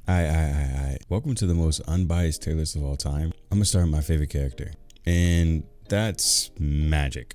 I. Welcome to the most unbiased tier list of all time. I'm gonna start with my favorite character, and that's Magic.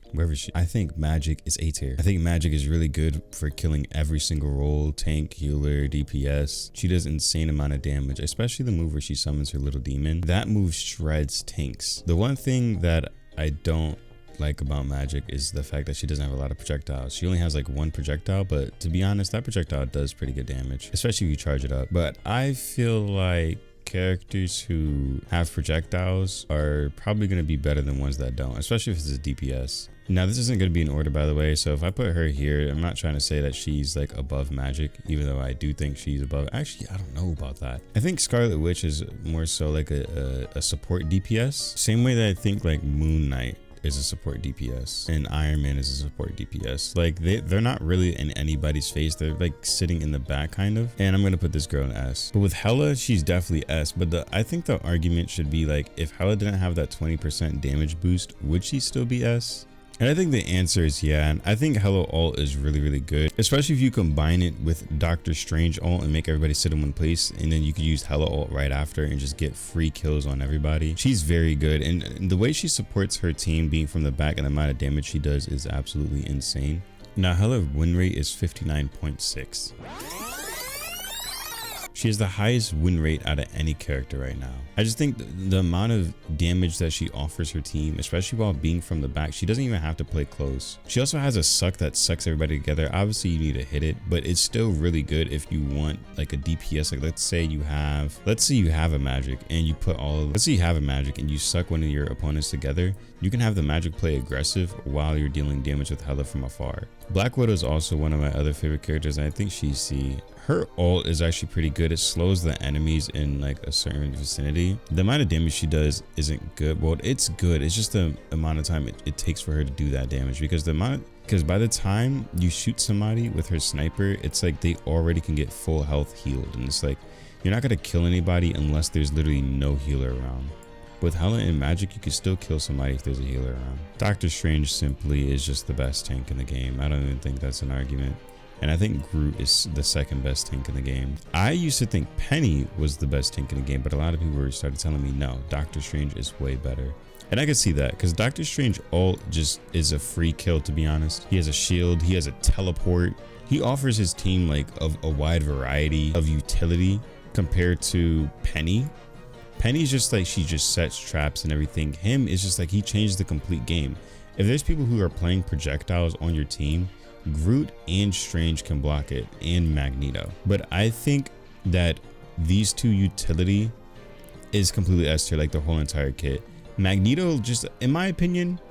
I think Magic is A tier. I think Magic is really good for killing every single role: tank, healer, DPS. She does insane amount of damage, especially the move where she summons her little demon. That move shreds tanks. The one thing that I don't like about Magic is the fact that she doesn't have a lot of projectiles. She only has like one projectile, but to be honest, that projectile does pretty good damage, especially if you charge it up. But I feel like characters who have projectiles are probably going to be better than ones that don't, especially if it's a DPS. Now, this isn't going to be in order, by the way, so if I put her here, I'm not trying to say that she's like above Magic, even though I do think she's above. Actually, I don't know about that. I think Scarlet Witch is more so like a support DPS, same way that I think like Moon Knight is a support DPS and Iron Man is a support DPS. Like they're not really in anybody's face, they're like sitting in the back kind of. And I'm gonna put this girl in S, but with Hela, she's definitely S. But I think the argument should be like, if Hela didn't have that 20% damage boost, would she still be S? And I think the answer is yeah. And I think Hela ult is really good, especially if you combine it with Doctor Strange ult and make everybody sit in one place, and then you could use Hela ult right after and just get free kills on everybody. She's very good, and the way she supports her team being from the back and the amount of damage she does is absolutely insane. Now Hela win rate is 59.6. She has the highest win rate out of any character right now. I just think the amount of damage that she offers her team, especially while being from the back, she doesn't even have to play close. She also has a suck that sucks everybody together. Obviously you need to hit it, but it's still really good if you want like a DPS. Like let's say you have a Magic and you put let's say you have a Magic and you suck one of your opponents together. You can have the Magic play aggressive while you're dealing damage with Hela from afar. Black Widow is also one of my other favorite characters, and I think she's C. Her ult is actually pretty good. It slows the enemies in like a certain vicinity. The amount of damage she does isn't good. Well, it's good. It's just the amount of time it takes for her to do that damage, because by the time you shoot somebody with her sniper, it's like they already can get full health healed, and it's like you're not gonna kill anybody unless there's literally no healer around. With Hela and Magic, you can still kill somebody if there's a healer around. Doctor Strange simply is just the best tank in the game. I don't even think that's an argument. And I think Groot is the second best tank in the game. I used to think Penny was the best tank in the game, but a lot of people started telling me no, Doctor Strange is way better. And I could see that, because Doctor Strange ult just is a free kill, to be honest. He has a shield, he has a teleport. He offers his team like a wide variety of utility compared to Penny. Penny's just like, she just sets traps and everything. Him is just like, he changed the complete game. If there's people who are playing projectiles on your team, Groot and Strange can block it, and Magneto. But I think that these two utility is completely S tier, like the whole entire kit. Magneto just, in my opinion,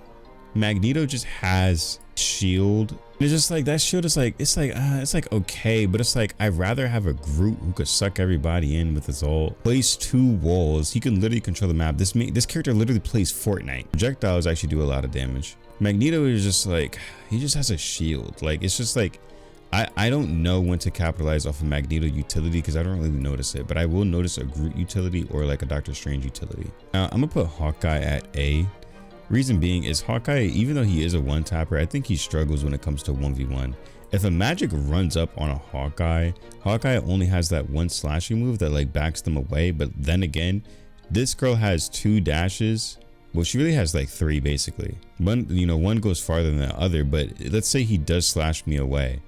Magneto just has shield. It's just like that shield is like, it's like okay, but it's like I'd rather have a Groot who could suck everybody in with his ult, place two walls. He can literally control the map. This character literally plays Fortnite. Projectiles actually do a lot of damage. Magneto is just like, he just has a shield. Like it's just like, I don't know when to capitalize off of Magneto utility, because I don't really notice it, but I will notice a Groot utility or like a Doctor Strange utility. Now I'm gonna put Hawkeye at A. Reason being is Hawkeye, even though he is a one tapper, I think he struggles when it comes to 1v1. If a Magic runs up on a Hawkeye only has that one slashing move that like backs them away. But then again, this girl has two dashes. Well, she really has like three basically. One goes farther than the other, but let's say he does slash me away.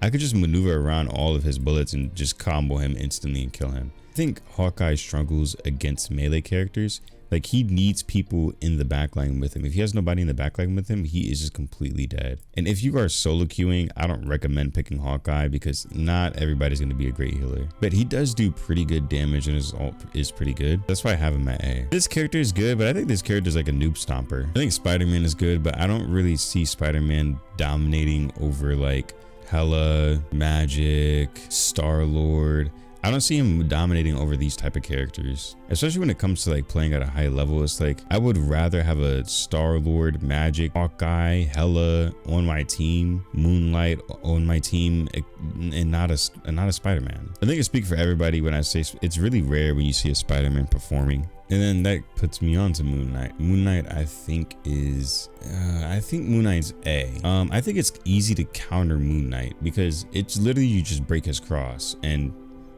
I could just maneuver around all of his bullets and just combo him instantly and kill him. I think Hawkeye struggles against melee characters. Like he needs people in the backline with him. If he has nobody in the backline with him, he is just completely dead. And if you are solo queuing, I don't recommend picking Hawkeye, because not everybody's going to be a great healer. But he does do pretty good damage, and his ult is pretty good. That's why I have him at A. This character is good, but I think this character is like a noob stomper. I think Spider-Man is good, but I don't really see Spider-Man dominating over like Hela, Magic, Star-Lord. I don't see him dominating over these type of characters, especially when it comes to like playing at a high level. It's like I would rather have a Star-Lord, Magic, Hawkeye, Hela on my team, Moonlight on my team, and not a Spider-Man. I think I speak for everybody when I say it's really rare when you see a Spider-Man performing. And then that puts me on to Moon Knight. Moon Knight, I think Moon Knight's A. I think it's easy to counter Moon Knight because it's literally you just break his cross, and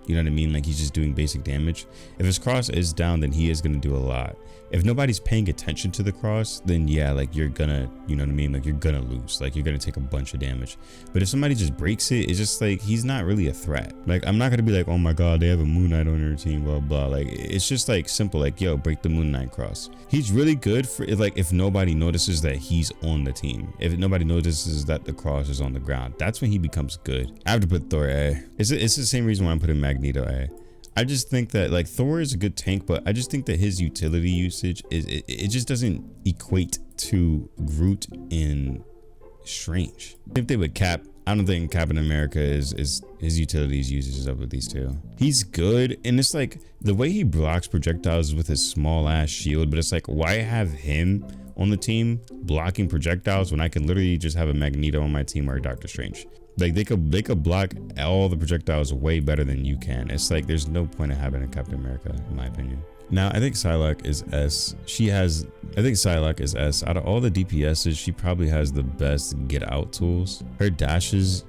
You know what I mean? Like he's just doing basic damage. If his cross is down, then he is going to do a lot. If nobody's paying attention to the cross, then yeah, like you're gonna, you know what I mean? Like you're gonna lose, like you're gonna take a bunch of damage. But if somebody just breaks it, it's just like, he's not really a threat. Like I'm not gonna be like, oh my God, they have a Moon Knight on their team, blah, blah. Like it's just like simple, like, yo, break the Moon Knight cross. He's really good for like, if nobody notices that he's on the team, if nobody notices that the cross is on the ground, that's when he becomes good. I have to put Thor A. It's the same reason why I'm putting Magneto A. I just think that like Thor is a good tank, but I just think that his utility usage is it just doesn't equate to Groot in Strange. If they would Cap, I don't think Captain America is his utilities usage is up with these two. He's good, and it's like the way he blocks projectiles with his small ass shield, but it's like, why have him on the team blocking projectiles when I can literally just have a Magneto on my team or a Doctor Strange? Like they could block all the projectiles way better than you can. It's like there's no point in having a Captain America, in my opinion. Now I think Psylocke is S. I think Psylocke is S. Out of all the DPSs, she probably has the best get out tools. Her dashes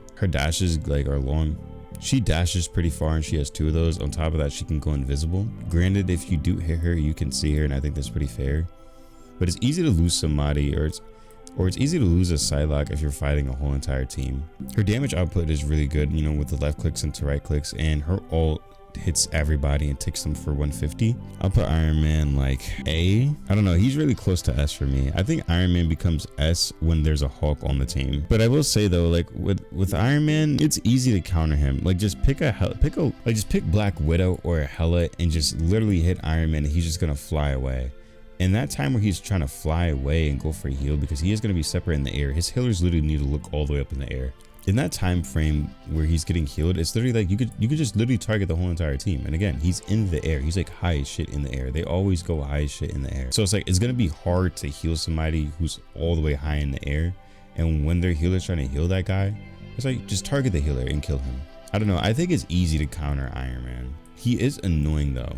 like are long. She dashes pretty far and she has 2 of those. On top of that, she can go invisible. Granted, if you do hit her, you can see her, and I think that's pretty fair. But it's easy to lose somebody, or it's easy to lose a Psylocke if you're fighting a whole entire team. Her damage output is really good, you know, with the left clicks into right clicks, and her ult hits everybody and takes them for 150. I'll put Iron Man like A. I don't know, he's really close to S for me. I think Iron Man becomes S when there's a Hulk on the team. But I will say though, like with Iron Man, it's easy to counter him. Like just pick Black Widow or a Hela and just literally hit Iron Man and he's just gonna fly away. In that time where he's trying to fly away and go for a heal, because he is going to be separate in the air, his healers literally need to look all the way up in the air. In that time frame where he's getting healed, it's literally like you could just literally target the whole entire team. And again, he's in the air. He's like high as shit in the air. They always go high as shit in the air. So it's like it's going to be hard to heal somebody who's all the way high in the air. And when their healer's trying to heal that guy, it's like just target the healer and kill him. I don't know. I think it's easy to counter Iron Man. He is annoying though.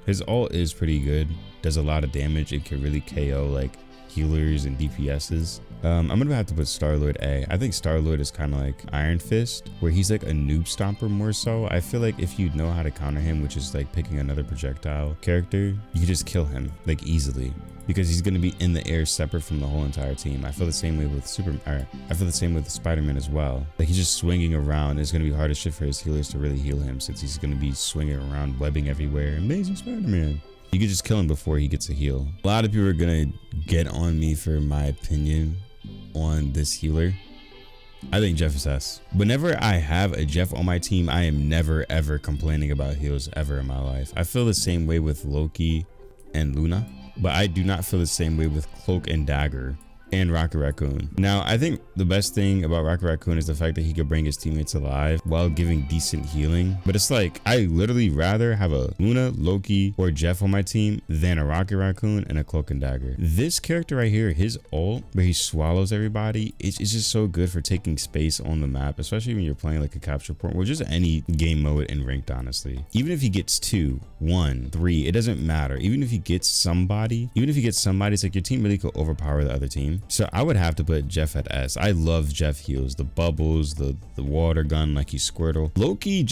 His ult is pretty good, does a lot of damage, and can really KO like healers and DPSs. I'm gonna have to put Star-Lord A. I think Star-Lord is kind of like Iron Fist, where he's like a noob stomper more so. I feel like if you know how to counter him, which is like picking another projectile character, you can just kill him like easily, because he's gonna be in the air separate from the whole entire team. I feel the same way with I feel the same with Spider-Man as well. Like he's just swinging around. It's gonna be hard as shit for his healers to really heal him, since he's gonna be swinging around, webbing everywhere. Amazing Spider-Man. You could just kill him before he gets a heal. A lot of people are gonna get on me for my opinion on this healer. I think Jeff is S. Whenever I have a Jeff on my team, I am never ever complaining about heals ever in my life. I feel the same way with Loki and Luna, but I do not feel the same way with Cloak and Dagger and Rocket Raccoon. Now, I think the best thing about Rocket Raccoon is the fact that he could bring his teammates alive while giving decent healing. But it's like, I literally rather have a Luna, Loki, or Jeff on my team than a Rocket Raccoon and a Cloak and Dagger. This character right here, his ult, where he swallows everybody, it's just so good for taking space on the map, especially when you're playing like a capture point, or just any game mode in ranked, honestly. Even if he gets 2, 1, 3, it doesn't matter. Even if he gets somebody, it's like your team really could overpower the other team. So I would have to put Jeff at S. I love Jeff heals, the bubbles, the water gun like he's Squirtle. Loki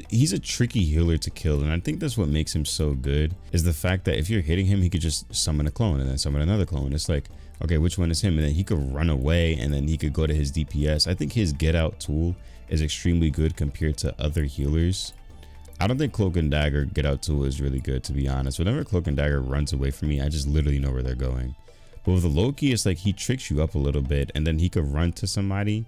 he's a tricky healer to kill, and I think that's what makes him so good, is the fact that if you're hitting him, he could just summon a clone and then summon another clone. It's like, okay, which one is him? And then he could run away and then he could go to his DPS. I think his get out tool is extremely good compared to other healers. I don't think Cloak and Dagger get out tool is really good, to be honest. Whenever Cloak and Dagger runs away from me, I just literally know where they're going. But with the Loki, it's like he tricks you up a little bit, and then he could run to somebody.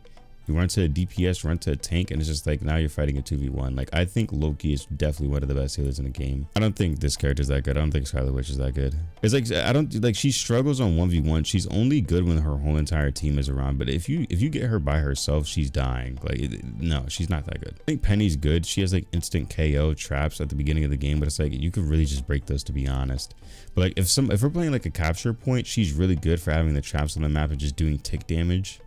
You run to a DPS, run to a tank, and it's just like now you're fighting a 2v1. Like, I think Loki is definitely one of the best healers in the game. I don't think this character is that good. I don't think Scarlet Witch is that good. It's like, I don't like, she struggles on 1v1. She's only good when her whole entire team is around. But if you get her by herself, she's dying. Like, no, she's not that good. I think Penny's good. She has like instant KO traps at the beginning of the game, but it's like you could really just break those, to be honest. But like if we're playing like a capture point, she's really good for having the traps on the map and just doing tick damage,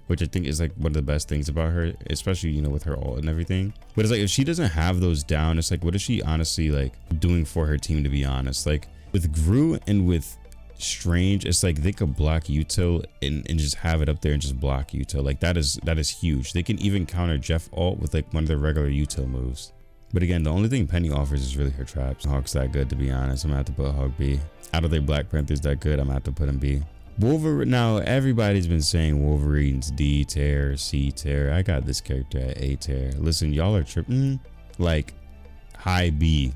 which I think is like one of the best things about her, especially, you know, with her ult and everything. But it's like, if she doesn't have those down, it's like, what is she honestly like doing for her team, to be honest? Like with Groot and with Strange, it's like they could block util and just have it up there and just block util. Like that is huge. They can even counter Jeff ult with like one of their regular util moves. But again, the only thing Penny offers is really her traps. Hawk's that good, to be honest. I'm gonna have to put Hawk B. Out of their Black Panthers that good, I'm gonna have to put him B. Wolverine, now everybody's been saying Wolverine's D tier, C tier. I got this character at A tier. Listen, y'all are tripping. Like high B,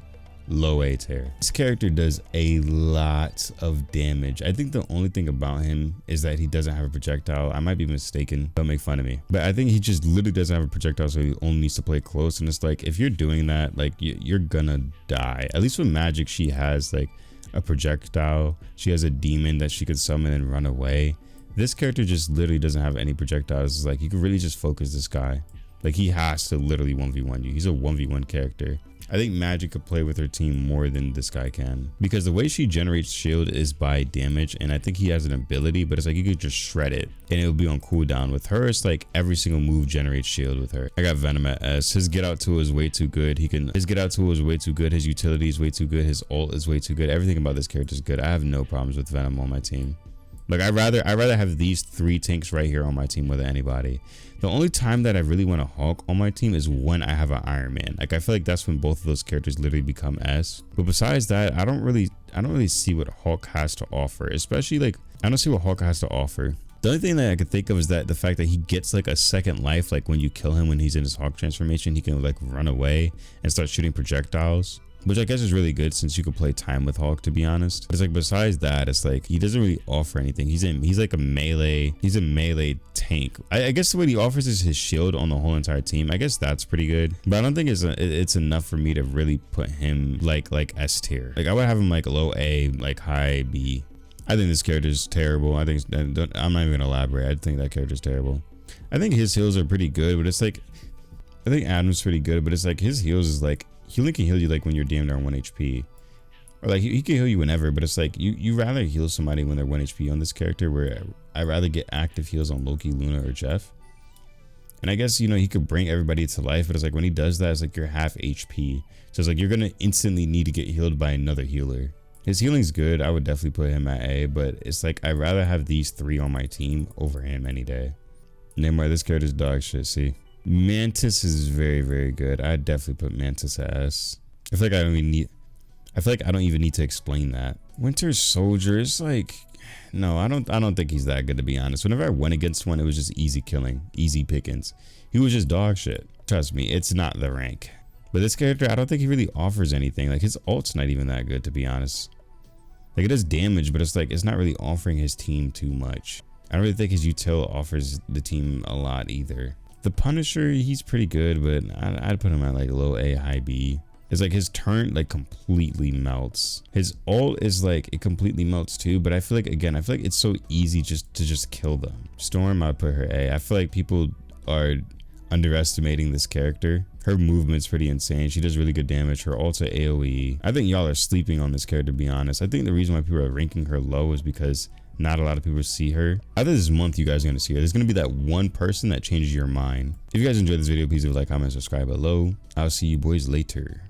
low A tier. This character does a lot of damage. I think the only thing about him is that he doesn't have a projectile. I might be mistaken, don't make fun of me, but I think he just literally doesn't have a projectile, so he only needs to play close. And it's like, if you're doing that, like you're gonna die. At least with magic, she has like a projectile. She has a demon that she could summon and run away. This character just literally doesn't have any projectiles. It's like you could really just focus this guy. Like he has to literally 1v1 you. He's a 1v1 character. I think Magic could play with her team more than this guy can, because the way she generates shield is by damage, and I think he has an ability, but it's like you could just shred it and it'll be on cooldown. With her, it's like every single move generates shield with her. I got Venom at S. His get out tool is way too good. His get out tool is way too good. His utility is way too good. His ult is way too good. Everything about this character is good. I have no problems with Venom on my team. Like I'd rather have these 3 tanks right here on my team more than anybody. The only time that I really want a Hawk on my team is when I have an Iron Man. Like I feel like that's when both of those characters literally become S. But besides that, I don't really see what Hawk has to offer. Especially like I don't see what Hawk has to offer. The only thing that I could think of is that the fact that he gets like a second life, like when you kill him when he's in his Hawk transformation, he can like run away and start shooting projectiles, which I guess is really good since you could play time with Hawk, to be honest. It's like besides that, it's like he doesn't really offer anything. He's like a melee tank. I guess what he offers is his shield on the whole entire team. I guess that's pretty good, but I don't think it's enough for me to really put him like S tier. Like I would have him like low A, like high B. I think this character is terrible. I'm not even gonna elaborate. I think that character is terrible. I think his heals are pretty good, but it's like I think Adam's pretty good, but it's like his heals is like he only can heal you like when you're damn near 1 HP, or like he can heal you whenever, but it's like you rather heal somebody when they're 1 HP on this character, where I'd rather get active heals on Loki, Luna, or Jeff. And I guess, you know, he could bring everybody to life, but it's like when he does that, it's like you're half HP, so it's like you're gonna instantly need to get healed by another healer. His healing's good. I would definitely put him at A, but it's like I'd rather have these 3 on my team over him any day. Neymar, this character's dog shit. See, Mantis is very, very good. I'd definitely put Mantis at S. I feel like I don't even need to explain that. Winter Soldier is like, no, I don't think he's that good, to be honest. Whenever I went against one, it was just easy killing, easy pickings. He was just dog shit. Trust me, it's not the rank. But this character, I don't think he really offers anything. Like his ult's not even that good, to be honest. Like it does damage, but it's like it's not really offering his team too much. I don't really think his util offers the team a lot either. The Punisher, he's pretty good, but I'd put him at like low A, high B. It's like his turn like completely melts. His ult is like it completely melts too, but I feel like it's so easy to kill them. Storm, I'd put her A. I feel like people are underestimating this character. Her movement's pretty insane. She does really good damage. Her ult's at AoE. I think y'all are sleeping on this character, to be honest. I think the reason why people are ranking her low is because not a lot of people see her. Either this month you guys are going to see her. There's going to be that one person that changes your mind. If you guys enjoyed this video, please leave a like, comment, subscribe below. I'll see you boys later.